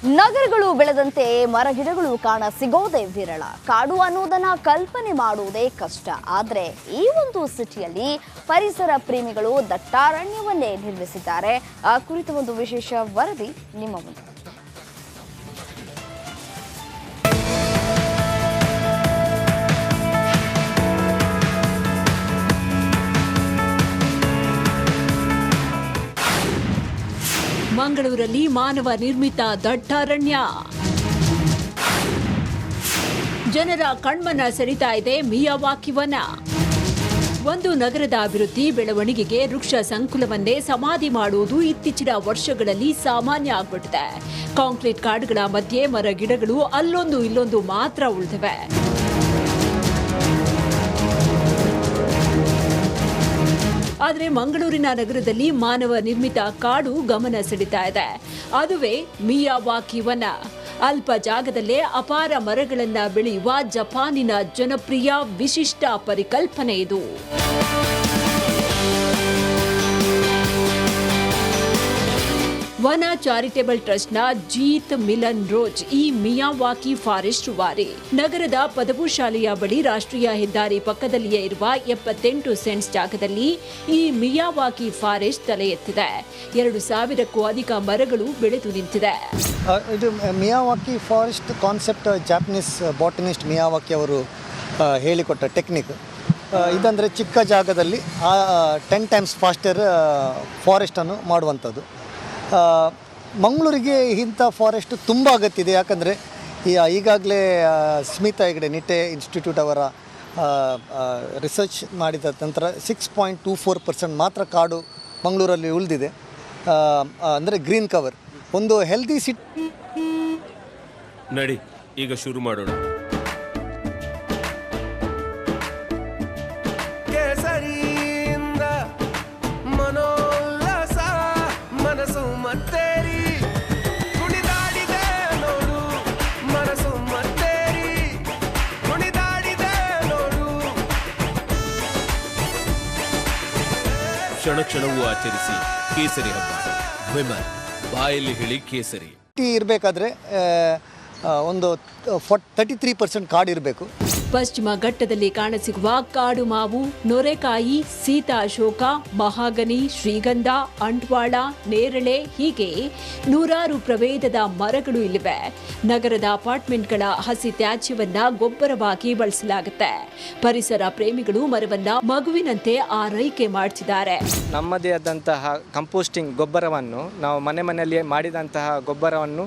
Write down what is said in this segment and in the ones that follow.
ನಗರಗಳು ಬೆಳೆದಂತೆ ಮರಗಿಡಗಳು ಕಾಣ ಸಿಗೋದೇ ವಿರಳ. ಕಾಡು ಅನ್ನೋದನ್ನ ಕಲ್ಪನೆ ಮಾಡುವುದೇ ಕಷ್ಟ. ಆದರೆ ಈ ಒಂದು ಸಿಟಿಯಲ್ಲಿ ಪರಿಸರ ಪ್ರೇಮಿಗಳು ದಟ್ಟಾರಣ್ಯವನ್ನೇ ನಿರ್ಮಿಸಿದ್ದಾರೆ. ಆ ಕುರಿತ ಒಂದು ವಿಶೇಷ ವರದಿ ನಿಮ್ಮ ಮುಂದೆ. ಮಂಗಳೂರಲ್ಲಿ ಮಾನವ ನಿರ್ಮಿತ ದಟ್ಟಾರಣ್ಯ. ಜನರ ಕಣ್ಮನ ಸೆಳೀತಾ ಇದೆ ಮಿಯಾವಾಕಿ ವನ. ಒಂದು ನಗರದ ಅಭಿವೃದ್ಧಿ ಬೆಳವಣಿಗೆಗೆ ವೃಕ್ಷ ಸಂಕುಲವನ್ನೇ ಸಮಾಧಿ ಮಾಡುವುದು ಇತ್ತೀಚಿನ ವರ್ಷಗಳಲ್ಲಿ ಸಾಮಾನ್ಯ ಆಗ್ಬಿಟ್ಟಿದೆ. ಕಾಂಕ್ರೀಟ್ ಕಾಡುಗಳ ಮಧ್ಯೆ ಮರ ಗಿಡಗಳು ಅಲ್ಲೊಂದು ಇಲ್ಲೊಂದು ಮಾತ್ರ ಉಳಿದಿವೆ. ಆದರೆ ಮಂಗಳೂರಿನ ನಗರದಲ್ಲಿ ಮಾನವ ನಿರ್ಮಿತ ಕಾಡು ಗಮನ ಸೆಳೀತಾ ಇದೆ. ಅದುವೇ ಮಿಯಾವಾಕಿ ವನ. ಅಲ್ಪ ಜಾಗದಲ್ಲೇ ಅಪಾರ ಮರಗಳನ್ನ ಬೆಳೆಯುವ ಜಪಾನಿನ ಜನಪ್ರಿಯ ವಿಶಿಷ್ಟ ಪರಿಕಲ್ಪನೆ ಇದು. ವನ ಚಾರಿಟೇಬಲ್ ಟ್ರಸ್ಟ್ನ ಜೀತ್ ಮಿಲನ್ ರೋಜ್ ಈ ಮಿಯಾವಾಕಿ ಫಾರೆಸ್ಟ್ ವಾರಿ. ನಗರದ ಪದವು ಶಾಲೆಯ ಬಳಿ ರಾಷ್ಟ್ರೀಯ ಹೆದ್ದಾರಿ ಪಕ್ಕದಲ್ಲಿಯೇ ಇರುವ 78 ಸೆಂಟ್ಸ್ ಜಾಗದಲ್ಲಿ ಈ ಮಿಯಾವಾಕಿ ಫಾರೆಸ್ಟ್ ತಲೆ ಎತ್ತಿದೆ. 2000ಕ್ಕೂ ಅಧಿಕ ಮರಗಳು ಬೆಳೆದು ನಿಂತಿದೆ. ಇದು Miyawaki forest concept Japanese botanist Miyawaki ಅವರು ಹೇಳಿಕೊಟ್ಟ ಟೆಕ್ನಿಕ್. ಇದಂದರೆ ಚಿಕ್ಕ ಜಾಗದಲ್ಲಿ 10 ಟೈಮ್ಸ್ ಫಾಸ್ಟರ್ ಫಾರೆಸ್ಟನ್ನು ಮಾಡುವಂಥದ್ದು. ಮಂಗಳೂರಿಗೆ ಇಂಥ ಫಾರೆಸ್ಟ್ ತುಂಬ ಅಗತ್ಯ ಇದೆ. ಯಾಕಂದರೆ ಈಗಾಗಲೇ ಸ್ಮಿತಾ ಹೆಗ್ಡೆ ನಿಟ್ಟೆ ಇನ್ಸ್ಟಿಟ್ಯೂಟ್ ಅವರ ರಿಸರ್ಚ್ ಮಾಡಿದ ನಂತರ 6.24% ಮಾತ್ರ ಕಾಡು ಮಂಗಳೂರಲ್ಲಿ ಉಳಿದಿದೆ. ಅಂದರೆ ಗ್ರೀನ್ ಕವರ್. ಒಂದು ಹೆಲ್ದಿ ಸಿಟಿ. ನಡಿ ಈಗ ಶುರು ಮಾಡೋಣ. ಕ್ಷಣ ಕ್ಷಣವೂ ಆಚರಿಸಿ ಕೇಸರಿ ಹಬ್ಬ. ವಿಮಲ್ ಬಾಯಲ್ಲಿ ಹೇಳಿ ಕೇಸರಿ. ಇರಬೇಕಾದ್ರೆ ಒಂದು 33% ಕಾಡು ಇರಬೇಕು. ಪಶ್ಚಿಮ ಘಟ್ಟದಲ್ಲಿ ಕಾಣಸಿಗುವ ಕಾಡು ಮಾವು, ನೊರೆಕಾಯಿ, ಸೀತಾ ಅಶೋಕ, ಮಹಾಗನಿ, ಶ್ರೀಗಂಧ, ಅಂಟ್ವಾಳ, ನೇರಳೆ ಹೀಗೆ ನೂರಾರು ಪ್ರಭೇದದ ಮರಗಳು ಇಲ್ಲಿವೆ. ನಗರದ ಅಪಾರ್ಟ್ಮೆಂಟ್ಗಳ ಹಸಿ ತ್ಯಾಜ್ಯವನ್ನ ಗೊಬ್ಬರವಾಗಿ ಬಳಸಲಾಗುತ್ತೆ. ಪರಿಸರ ಪ್ರೇಮಿಗಳು ಮರವನ್ನ ಮಗುವಿನಂತೆ ಆರೈಕೆ ಮಾಡ್ತಿದ್ದಾರೆ. ನಮ್ಮದೇ ಆದಂತಹ ಕಂಪೋಸ್ಟಿಂಗ್ ಗೊಬ್ಬರವನ್ನು ನಾವು ಮನೆಯಲ್ಲಿಯೇ ಮಾಡಿದಂತಹ ಗೊಬ್ಬರವನ್ನು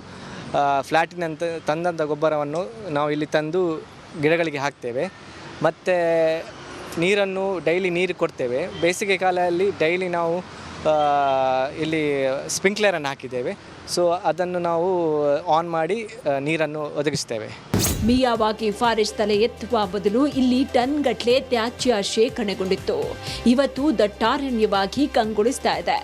ಫ್ಲ್ಯಾಟಿನಂತ ತಂದಂಥ ಗೊಬ್ಬರವನ್ನು ನಾವು ಇಲ್ಲಿ ತಂದು ಗಿಡಗಳಿಗೆ ಹಾಕ್ತೇವೆ. ಮತ್ತು ನೀರನ್ನು ಡೈಲಿ ನೀರು ಕೊಡ್ತೇವೆ. ಬೇಸಿಗೆ ಕಾಲದಲ್ಲಿ ಡೈಲಿ ನಾವು ಇಲ್ಲಿ ಸ್ಪ್ರಿಂಕ್ಲರನ್ನು ಹಾಕಿದ್ದೇವೆ. ಸೊ ಅದನ್ನು ನಾವು ಆನ್ ಮಾಡಿ ನೀರನ್ನು ಒದಗಿಸ್ತೇವೆ. ಮಿಯಾವಾಕಿ ಫಾರೆಸ್ಟ್ ತಲೆ ಎತ್ತುವ ಬದಲು ಇಲ್ಲಿ ಟನ್ ಗಟ್ಟಲೆ ತ್ಯಾಜ್ಯ ಶೇಖರಣೆಗೊಂಡಿತ್ತು. ಇವತ್ತು ದಟ್ಟಾರಣ್ಯವಾಗಿ ಕಂಗೊಳಿಸ್ತಾ ಇದೆ.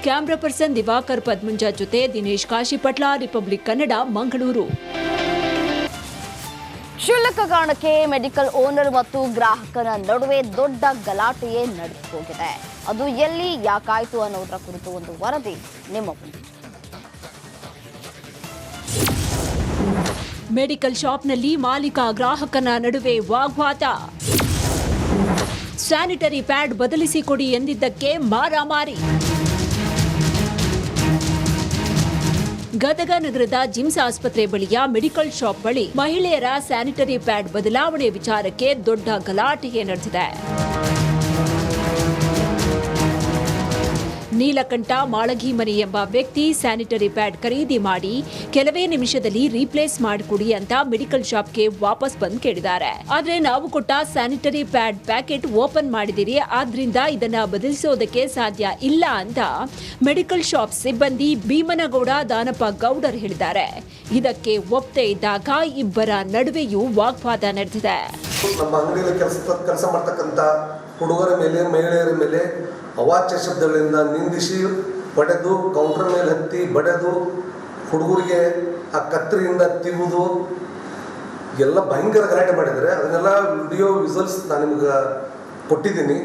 ಕ್ಯಾಮ್ರಾ ಪರ್ಸನ್ ದಿವಾಕರ್ ಪದ್ಮಂಜ ಜೊತೆ ದಿನೇಶ್ ಕಾಶಿಪಟ್ಲ, ರಿಪಬ್ಲಿಕ್ ಕನ್ನಡ, ಮಂಗಳೂರು. ಕ್ಷುಲ್ಲಕ ಕಾರಣಕ್ಕೆ ಮೆಡಿಕಲ್ ಓನರ್ ಮತ್ತು ಗ್ರಾಹಕನ ನಡುವೆ ದೊಡ್ಡ ಗಲಾಟೆಯೇ ನಡೆದು ಹೋಗಿದೆ. ಅದು ಎಲ್ಲಿ, ಯಾಕಾಯ್ತು ಅನ್ನೋದರ ಕುರಿತು ಒಂದು ವರದಿ ನಿಮ್ಮ ಮುಂದೆ. ಮೆಡಿಕಲ್ ಶಾಪ್ನಲ್ಲಿ ಮಾಲೀಕ ಗ್ರಾಹಕನ ನಡುವೆ ವಾಗ್ವಾದ. ಸ್ಯಾನಿಟರಿ ಪ್ಯಾಡ್ ಬದಲಿಸಿಕೊಡಿ ಎಂದಿದ್ದಕ್ಕೆ ಮಾರಾಮಾರಿ. ಗದಗ ನಗರದ ಜಿಮ್ಸ್ ಆಸ್ಪತ್ರೆ ಬಳಿಯ ಮೆಡಿಕಲ್ ಶಾಪ್ ಬಳಿ ಮಹಿಳೆಯರ ಸ್ಯಾನಿಟರಿ ಪ್ಯಾಡ್ ಬದಲಾವಣೆ ವಿಚಾರಕ್ಕೆ ದೊಡ್ಡ ಗಲಾಟೆಯೇ ನಡೆದಿದೆ. ನೀಲಕಂಠ ಮಾಳಗಿಮನಿ ಎಂಬ ವ್ಯಕ್ತಿ ಸ್ಯಾನಿಟರಿ ಪ್ಯಾಡ್ ಖರೀದಿ ಮಾಡಿ ಕೆಲವೇ ನಿಮಿಷದಲ್ಲಿ ರೀಪ್ಲೇಸ್ ಮಾಡಿಕೊಡಿ ಅಂತ ಮೆಡಿಕಲ್ ಶಾಪ್ಗೆ ವಾಪಸ್ ಬಂದು ಕೇಳಿದ್ದಾರೆ. ಆದ್ರೆ ನಾವು ಕೊಟ್ಟ ಸ್ಯಾನಿಟರಿ ಪ್ಯಾಡ್ ಪ್ಯಾಕೆಟ್ ಓಪನ್ ಮಾಡಿದಿರಿ, ಆದ್ರಿಂದ ಇದನ್ನ ಬದಲಿಸೋದಕ್ಕೆ ಸಾಧ್ಯ ಇಲ್ಲ ಅಂತ ಮೆಡಿಕಲ್ ಶಾಪ್ ಸಿಬ್ಬಂದಿ ಭೀಮನಗೌಡ ದಾನಪ್ಪ ಗೌಡರ್ ಹೇಳಿದ್ದಾರೆ. ಇದಕ್ಕೆ ಒಪ್ಪದೇ ಇದ್ದಾಗ ಇಬ್ಬರ ನಡುವೆಯೂ ವಾಗ್ವಾದ ನಡೆದಿದೆ. ನಮ್ಮ ಅಂಗಡಿಯಲ್ಲಿ ಕೆಲಸ ಮಾಡ್ತಕ್ಕಂಥ ಹುಡುಗರ ಮೇಲೆ ಮಹಿಳೆಯರ ಮೇಲೆ ಅವಾಚ್ಯ ಶಬ್ದಗಳಿಂದ ನಿಂದಿಸಿ ಬಡೆದು ಕೌಂಟರ್ ಮೇಲೆ ಹತ್ತಿ ಬಡೆದು ಹುಡುಗರಿಗೆ ಆ ಕತ್ತರಿಯಿಂದ ತಿರುವುದು ಎಲ್ಲ ಭಯಂಕರ ಗಲಾಟೆ ಮಾಡಿದ್ದಾರೆ. ಅದನ್ನೆಲ್ಲ ವಿಡಿಯೋ ವಿಜುವಲ್ಸ್ ನಾನು ನಿಮ್ಗೆ ಕೊಟ್ಟಿದ್ದೀನಿ.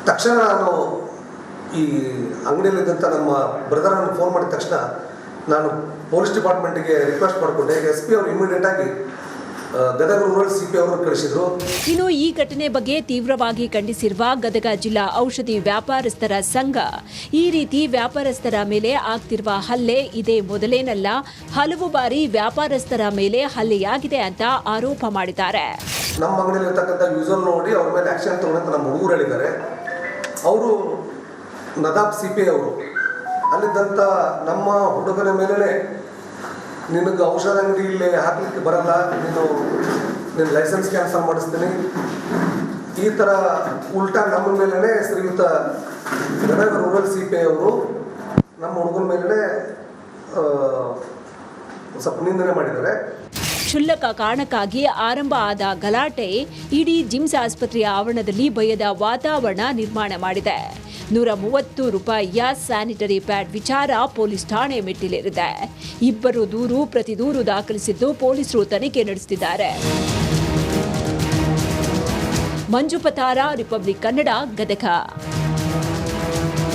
ತಕ್ಷಣ ನಾನು ಈ ಅಂಗಡಿಯಲ್ಲಿದ್ದಂಥ ನಮ್ಮ ಬ್ರದರನ್ನು ಫೋನ್ ಮಾಡಿದ ತಕ್ಷಣ ನಾನು ಪೊಲೀಸ್ ಡಿಪಾರ್ಟ್ಮೆಂಟಿಗೆ ರಿಕ್ವೆಸ್ಟ್ ಮಾಡಿಕೊಂಡೆ. SP ಅವರು ಇಮಿಡಿಯೇಟಾಗಿ ಗದಗ ರೂರಲ್ CP ಅವರು ಕಳಿಸಿದರು. ಇನ್ನು ಈ ಘಟನೆ ಬಗ್ಗೆ ತೀವ್ರವಾಗಿ ಖಂಡಿಸಿರುವ ಗದಗ ಜಿಲ್ಲಾ ಔಷಧಿ ವ್ಯಾಪಾರಸ್ಥರ ಸಂಘ, ಈ ರೀತಿ ವ್ಯಾಪಾರಸ್ಥರ ಮೇಲೆ ಆಗ್ತಿರುವ ಹಲ್ಲೆ ಇದೇ ಮೊದಲೇನಲ್ಲ, ಹಲವು ಬಾರಿ ವ್ಯಾಪಾರಸ್ಥರ ಮೇಲೆ ಹಲ್ಲೆಯಾಗಿದೆ ಅಂತ ಆರೋಪ ಮಾಡಿದ್ದಾರೆ. ನಮ್ಮ ಅಂಗಡಿಯಲ್ಲಿರ್ತಕ್ಕಂಥ ಯೂಸಲ್ ನೋಡಿ ಅವ್ರ ಮೇಲೆ ಆ್ಯಕ್ಷನ್ ತಗೊಂಡಂತ ನಮ್ಮ ಹುಡುಗರು ಹೇಳಿದ್ದಾರೆ. ಅವರು ನದಾಬ್ CP ಅವರು ಅಲ್ಲಿದ್ದಂಥ ನಮ್ಮ ಹುಡುಗನ ಮೇಲೆ ನಿನಗೆ ಔಷಧ ಅಂಗಡಿ ಇಲ್ಲಿ ಹಾಕಲಿಕ್ಕೆ ಬರಲ್ಲ, ನಿನ್ನ ಲೈಸೆನ್ಸ್ ಕ್ಯಾನ್ಸಲ್ ಮಾಡಿಸ್ತೀನಿ, ಈ ಥರ ಉಲ್ಟಾ ನಮ್ಮ ಮೇಲೇ ಶ್ರೀಯುತ ಗದಗ ರೂರಲ್ CP ಅವರು ನಮ್ಮ ಹುಡುಗನ ಮೇಲೆ ಸ್ವಲ್ಪ ನಿಂದನೆ ಮಾಡಿದ್ದಾರೆ. ಕ್ಷುಲ್ಲಕ ಕಾರಣಕ್ಕಾಗಿ ಆರಂಭ ಆದ ಗಲಾಟೆ ಇಡೀ ಜಿಮ್ಸ್ ಆಸ್ಪತ್ರೆಯ ಆವರಣದಲ್ಲಿ ಭಯದ ವಾತಾವರಣ ನಿರ್ಮಾಣ ಮಾಡಿದೆ. 130 ರೂಪಾಯಿಯ ಸ್ಯಾನಿಟರಿ ಪ್ಯಾಡ್ ವಿಚಾರ ಪೊಲೀಸ್ ಠಾಣೆ ಮೆಟ್ಟಿಲೇರಿದೆ. ಇಬ್ಬರು ದೂರು ಪ್ರತಿ ದೂರು ದಾಖಲಿಸಿದ್ದು ಪೊಲೀಸರು ತನಿಖೆ ನಡೆಸುತ್ತಿದ್ದಾರೆ. ಮಂಜು ಪತಾರ, ರಿಪಬ್ಲಿಕ್ ಕನ್ನಡ, ಗದಗ.